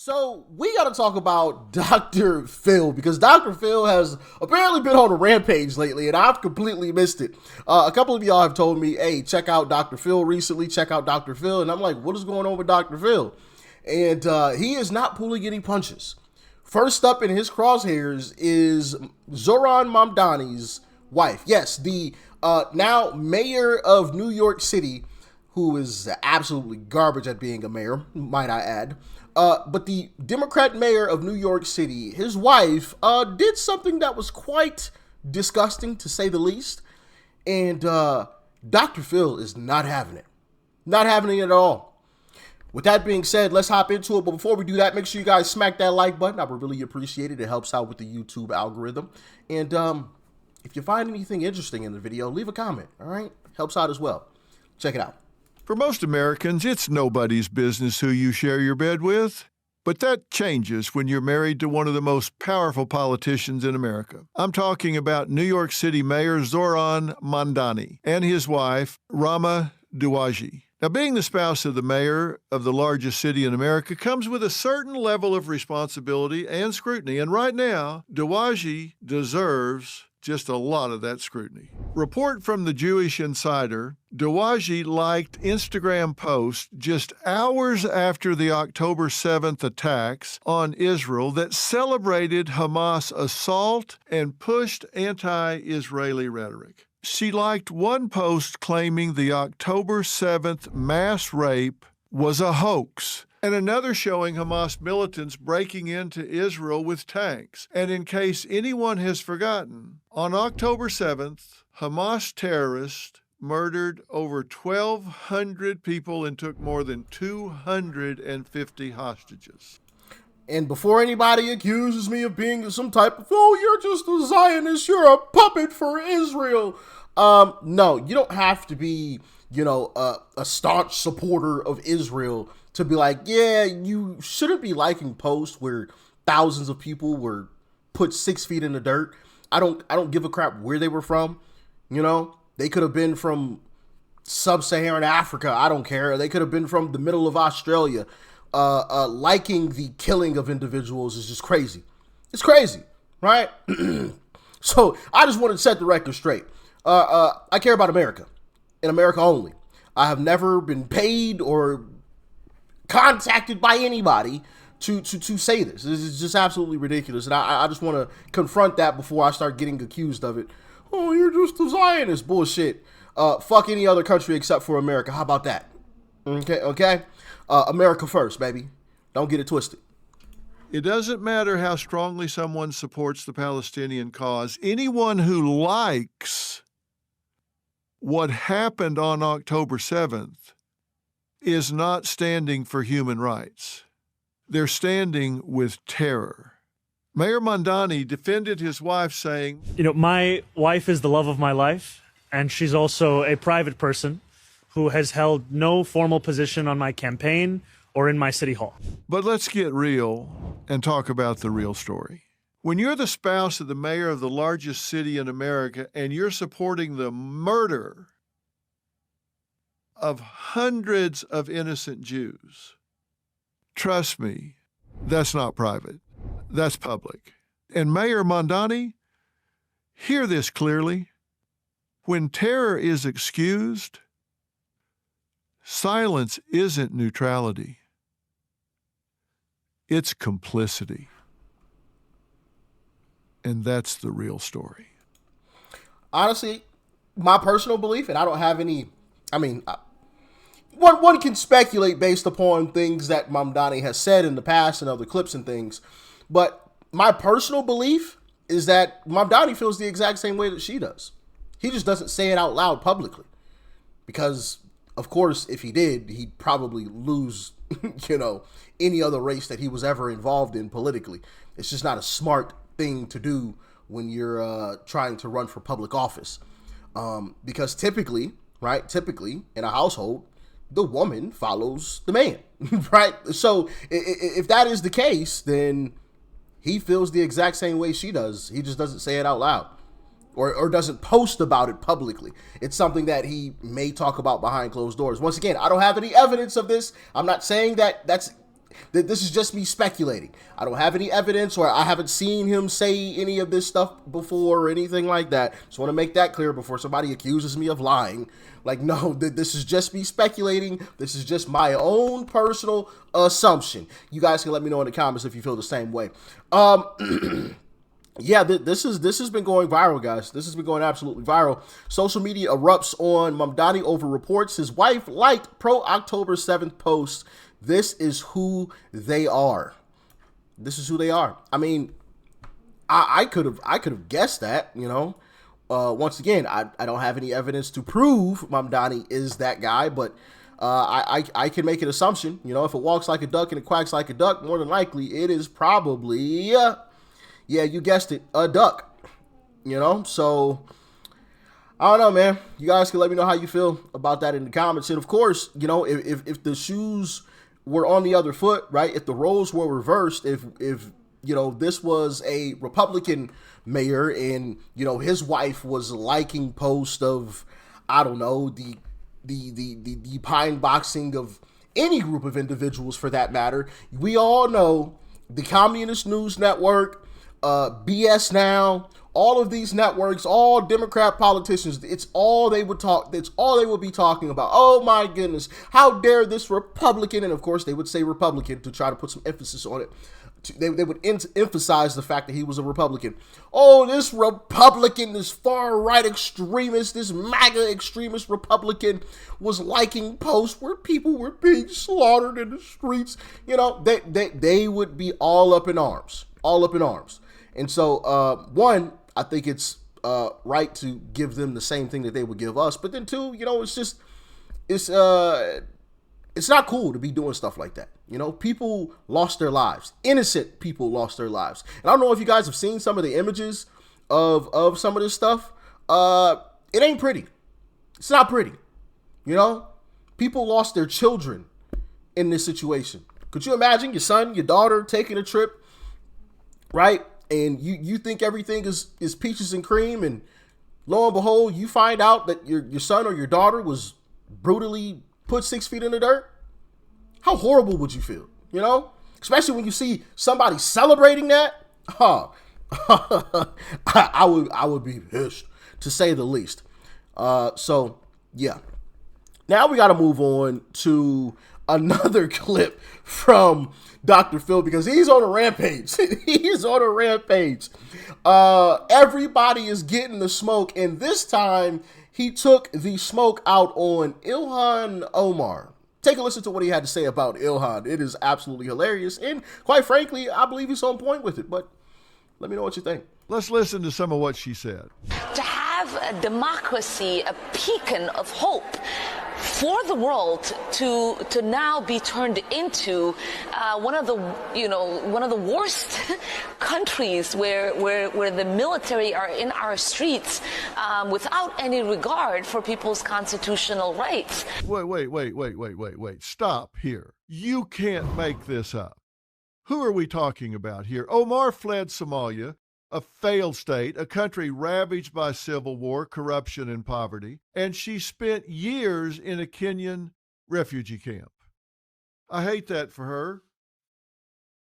So we got to talk about Dr. Phil because Dr. Phil has apparently been on a rampage lately and I've completely missed it. A couple of y'all have told me, hey, check out Dr. Phil recently, check out Dr. Phil. And I'm like, what is going on with Dr. Phil? And he is not pulling any punches. First up in his crosshairs is Zohran Mamdani's wife. Yes, the now mayor of New York City, who is absolutely garbage at being a mayor, might I add. But the Democrat mayor of New York City, his wife, did something that was quite disgusting, to say the least. And Dr. Phil is not having it. Not having it at all. With that being said, let's hop into it. But before we do that, make sure you guys smack that like button. I would really appreciate it. It helps out with the YouTube algorithm. And if you find anything interesting in the video, leave a comment, all right? Helps out as well. Check it out. For most Americans, it's nobody's business who you share your bed with. But that changes when you're married to one of the most powerful politicians in America. I'm talking about New York City Mayor Zohran Mamdani and his wife, Rama Douaji. Now, being the spouse of the mayor of the largest city in America comes with a certain level of responsibility and scrutiny. And right now, Douaji deserves just a lot of that scrutiny. Report from the Jewish Insider, Douaji liked Instagram posts just hours after the October 7th attacks on Israel that celebrated Hamas assault and pushed anti-Israeli rhetoric. She liked one post claiming the October 7th mass rape was a hoax, and another showing Hamas militants breaking into Israel with tanks. And in case anyone has forgotten, on October 7th, Hamas terrorists murdered over 1,200 people and took more than 250 hostages. And before anybody accuses me of being some type of, oh, you're just a Zionist, you're a puppet for Israel. No, you don't have to be, a staunch supporter of Israel to be like, yeah, you shouldn't be liking posts where thousands of people were put 6 feet in the dirt. I don't give a crap where they were from. They could have been from sub-Saharan Africa. I don't care. They could have been from the middle of Australia. Liking the killing of individuals is just crazy. It's crazy, right? So I just want to set the record straight. I care about America and America only. I have never been paid or contacted by anybody to say this. This is just absolutely ridiculous. And I just want to confront that before I start getting accused of it. Oh, you're just a Zionist. Bullshit. Fuck any other country except for America. How about that? Okay? America first, baby. Don't get it twisted. It doesn't matter how strongly someone supports the Palestinian cause. Anyone who likes what happened on October 7th is not standing for human rights. They're standing with terror. Mayor Mamdani defended his wife, saying, my wife is the love of my life, and she's also a private person who has held no formal position on my campaign or in my city hall. But let's get real and talk about the real story. When you're the spouse of the mayor of the largest city in America and you're supporting the murder of hundreds of innocent Jews, trust me, that's not private. That's public. And Mayor Mamdani, hear this clearly. When terror is excused, silence isn't neutrality. It's complicity. And that's the real story. Honestly, my personal belief, and I don't have any, one can speculate based upon things that Mamdani has said in the past and other clips and things, but my personal belief is that Mamdani feels the exact same way that she does. He just doesn't say it out loud publicly. Because, of course, if he did, he'd probably lose, any other race that he was ever involved in politically. It's just not a smart thing to do when you're trying to run for public office. Because typically in a household, the woman follows the man, right? So if that is the case, then he feels the exact same way she does. He just doesn't say it out loud or doesn't post about it publicly. It's something that he may talk about behind closed doors. Once again, I don't have any evidence of this. I'm not saying that that's This is just me speculating. I don't have any evidence, or I haven't seen him say any of this stuff before or anything like that. Just want to make that clear before somebody accuses me of lying. Like, no, this is just me speculating. This is just my own personal assumption. You guys can let me know in the comments if you feel the same way. Yeah, this has been going viral, guys. This has been going absolutely viral. Social media erupts on Mamdani over reports his wife liked pro-October 7th posts. This is who they are. This is who they are. I mean, I could have guessed that, you know. Once again, I don't have any evidence to prove Mamdani is that guy, but I can make an assumption. You know, if it walks like a duck and it quacks like a duck, more than likely it is probably... yeah, you guessed it, a duck, you know? So, I don't know, man. You guys can let me know how you feel about that in the comments. And, of course, you know, if the shoes were on the other foot, right, if the roles were reversed, if you know, this was a Republican mayor and, you know, his wife was liking posts of, I don't know, the pine boxing of any group of individuals for that matter, we all know the Communist News Network, BS Now, all of these networks, all Democrat politicians, it's all they would talk, that's all they would be talking about. Oh my goodness, how dare this Republican, and of course they would say Republican to try to put some emphasis on it. They would emphasize the fact that he was a Republican. Oh, this Republican, this far-right extremist, this MAGA extremist Republican was liking posts where people were being slaughtered in the streets. You know, they would be all up in arms. All up in arms. And so, one, I think it's right to give them the same thing that they would give us. But then two, you know, it's not cool to be doing stuff like that. You know, people lost their lives. Innocent people lost their lives. And I don't know if you guys have seen some of the images of some of this stuff. It ain't pretty. It's not pretty. You know, people lost their children in this situation. Could you imagine your son, your daughter taking a trip, right? And you think everything is peaches and cream, and lo and behold, you find out that your son or your daughter was brutally put 6 feet in the dirt? How horrible would you feel? You know, especially when you see somebody celebrating that. I would be pissed, to say the least. So yeah. Now we got to move on to another clip from Dr. Phil, because he's on a rampage. He's on a rampage. Everybody is getting the smoke, and this time he took the smoke out on Ilhan Omar. Take a listen to what he had to say about Ilhan. It is absolutely hilarious, and quite frankly, I believe he's on point with it, but let me know what you think. Let's listen to some of what she said. To have a democracy, a beacon of hope for the world, to now be turned into one of the worst countries where the military are in our streets without any regard for people's constitutional rights. Wait. Stop here. You can't make this up. Who are we talking about here? Omar fled Somalia, a failed state, a country ravaged by civil war, corruption, and poverty, and she spent years in a Kenyan refugee camp. I hate that for her.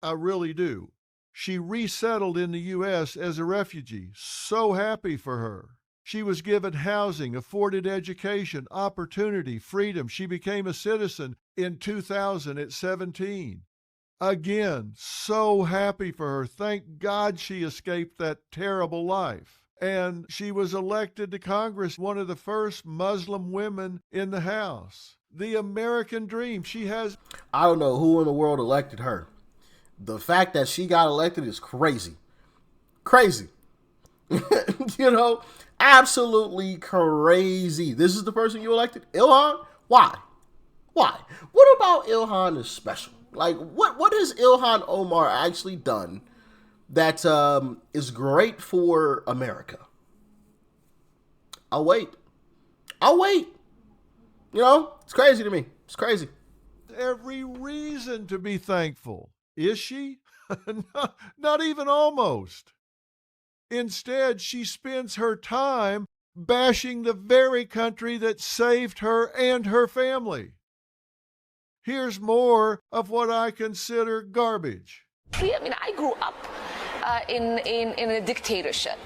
I really do. She resettled in the U.S. as a refugee. So happy for her. She was given housing, afforded education, opportunity, freedom. She became a citizen in 2000 at 17. Again, so happy for her. Thank God she escaped that terrible life. And she was elected to Congress, one of the first Muslim women in the House. The American dream. She has... I don't know who in the world elected her. The fact that she got elected is crazy. Crazy. You know, absolutely crazy. This is the person you elected? Ilhan? Why? Why? What about Ilhan is special? Like, what has Ilhan Omar actually done that is great for America? I'll wait. You know, it's crazy to me. It's crazy. Every reason to be thankful. Is she? Not even almost. Instead, she spends her time bashing the very country that saved her and her family. Here's more of what I consider garbage. I mean, I grew up in a dictatorship.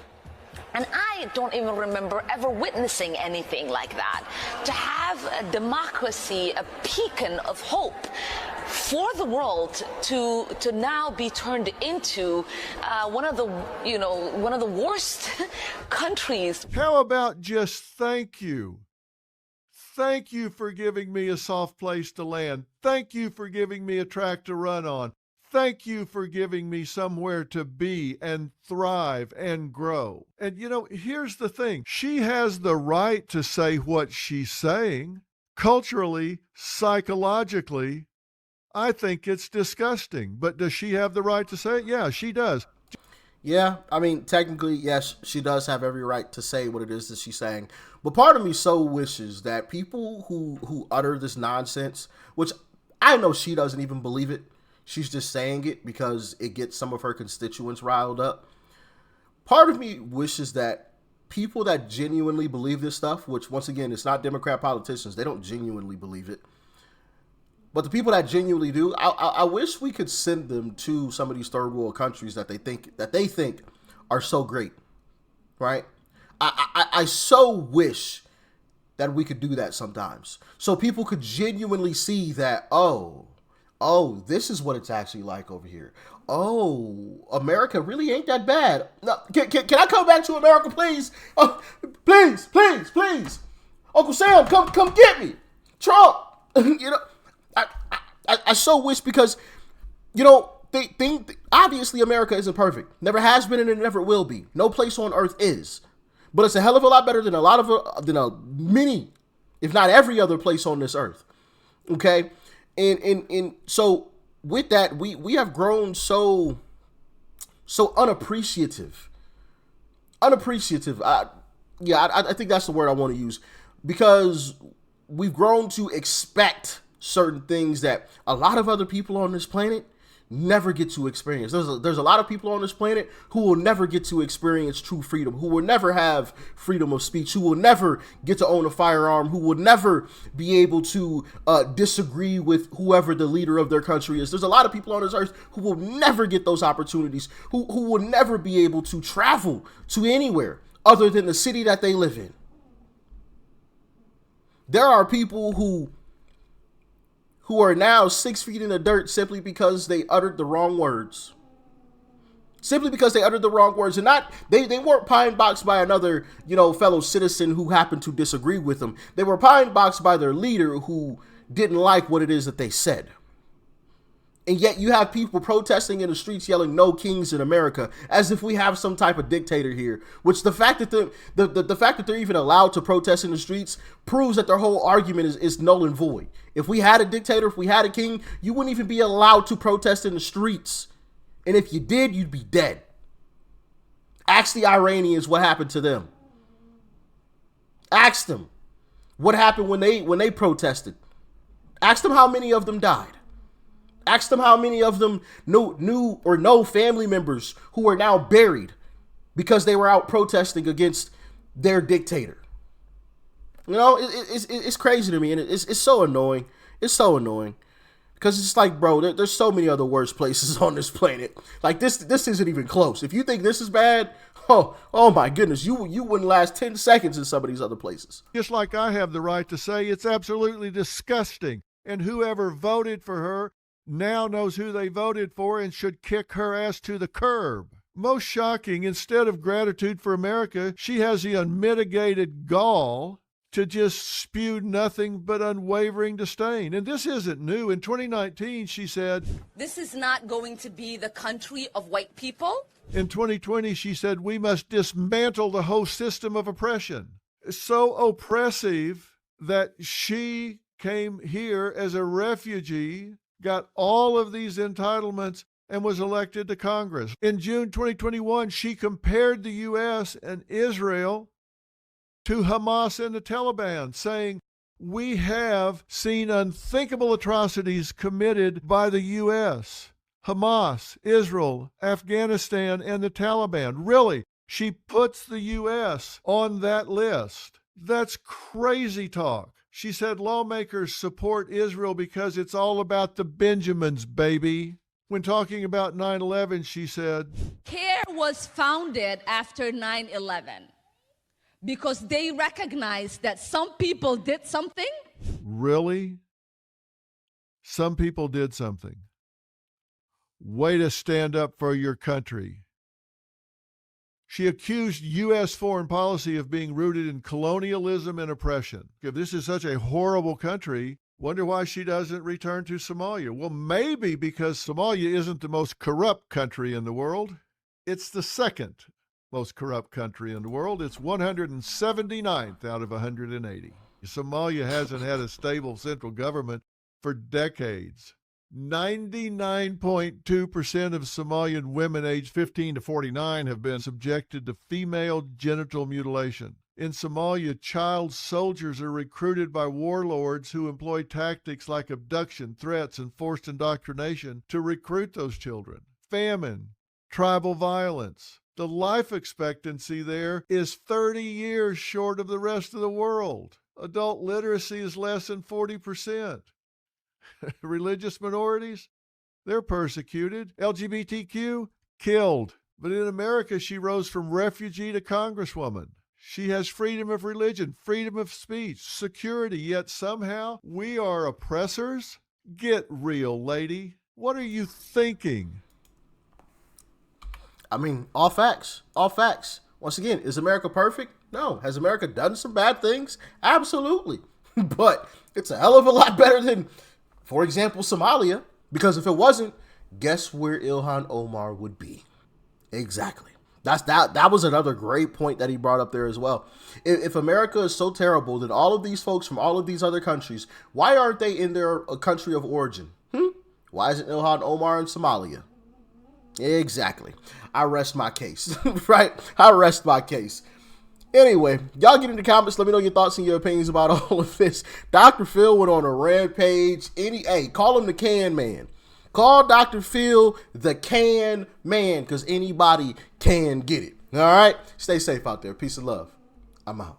And I don't even remember ever witnessing anything like that. To have a democracy, a beacon of hope for the world to now be turned into one of the worst countries. How about just thank you? Thank you for giving me a soft place to land. Thank you for giving me a track to run on. Thank you for giving me somewhere to be and thrive and grow. And here's the thing. She has the right to say what she's saying. Culturally, psychologically, I think it's disgusting. But does she have the right to say it? Yeah, she does. Yeah, I mean, technically, yes, she does have every right to say what it is that she's saying. But part of me so wishes that people who utter this nonsense, which I know she doesn't even believe it, she's just saying it because it gets some of her constituents riled up. Part of me wishes that people that genuinely believe this stuff, which once again, it's not Democrat politicians, they don't genuinely believe it. But the people that genuinely do, I wish we could send them to some of these third world countries that they think are so great, right? I so wish that we could do that sometimes, so people could genuinely see that this is what it's actually like over here. Oh, America really ain't that bad. No, can I come back to America, please? Oh, please. Uncle Sam, come get me. Trump. I so wish, because, obviously America isn't perfect. Never has been and it never will be. No place on earth is. But it's a hell of a lot better than many, if not every other place on this earth. Okay? And so with that, we have grown so unappreciative. I think that's the word I want to use, because we've grown to expect certain things that a lot of other people on this planet never get to experience. There's a lot of people on this planet who will never get to experience true freedom, who will never have freedom of speech, who will never get to own a firearm, who will never be able to disagree with whoever the leader of their country is. There's a lot of people on this earth who will never get those opportunities, who will never be able to travel to anywhere other than the city that they live in. There are people who are now 6 feet in the dirt simply because they uttered the wrong words. Simply because they uttered the wrong words, and they weren't pine boxed by another, fellow citizen who happened to disagree with them. They were pine boxed by their leader who didn't like what it is that they said. And yet you have people protesting in the streets yelling "No kings in America," as if we have some type of dictator here. Which the fact that the fact that they're even allowed to protest in the streets proves that their whole argument is null and void. If we had a dictator, if we had a king, you wouldn't even be allowed to protest in the streets. And if you did, you'd be dead. Ask the Iranians what happened to them. Ask them what happened when they protested. Ask them how many of them died. Ask them how many of them knew or know family members who are now buried because they were out protesting against their dictator. It's crazy to me, and it's so annoying. It's so annoying because it's like, bro, there's so many other worse places on this planet. Like this isn't even close. If you think this is bad, oh my goodness, you wouldn't last 10 seconds in some of these other places. Just like I have the right to say it's absolutely disgusting, and whoever voted for her now knows who they voted for and should kick her ass to the curb. Most shocking, instead of gratitude for America, she has the unmitigated gall to just spew nothing but unwavering disdain. And this isn't new. In 2019, she said, "This is not going to be the country of white people." In 2020, she said, "We must dismantle the whole system of oppression." So oppressive that she came here as a refugee, got all of these entitlements, and was elected to Congress. In June 2021, she compared the U.S. and Israel to Hamas and the Taliban, saying, "We have seen unthinkable atrocities committed by the U.S., Hamas, Israel, Afghanistan, and the Taliban." Really, she puts the U.S. on that list. That's crazy talk. She said lawmakers support Israel because it's all about the Benjamins, baby. When talking about 9/11, she said, CARE was founded after 9/11 because they recognized that some people did something. really? Some people did something. Way to stand up for your country. She accused U.S. foreign policy of being rooted in colonialism and oppression. If this is such a horrible country, wonder why she doesn't return to Somalia. Well, maybe because Somalia isn't the most corrupt country in the world. It's the second most corrupt country in the world. It's 179th out of 180. Somalia hasn't had a stable central government for decades. 99.2% of Somalian women aged 15 to 49 have been subjected to female genital mutilation. In Somalia, child soldiers are recruited by warlords who employ tactics like abduction, threats, and forced indoctrination to recruit those children. Famine, tribal violence. The life expectancy there is 30 years short of the rest of the world. Adult literacy is less than 40%. Religious minorities, they're persecuted. LGBTQ, killed. But in America, she rose from refugee to congresswoman. She has freedom of religion, freedom of speech, security, yet somehow we are oppressors? Get real, lady. What are you thinking? I mean, all facts, all facts. Once again, is America perfect? No. Has America done some bad things? Absolutely. But it's a hell of a lot better than, for example, Somalia. Because if it wasn't, guess where Ilhan Omar would be? Exactly. That was another great point that he brought up there as well. If America is so terrible, then all of these folks from all of these other countries, why aren't they in their country of origin? Why isn't Ilhan Omar in Somalia? Exactly. I rest my case. Right? I rest my case. Anyway, y'all get in the comments. Let me know your thoughts and your opinions about all of this. Dr. Phil went on a rampage. Call him the can man. Call Dr. Phil the can man because anybody can get it. All right? Stay safe out there. Peace and love. I'm out.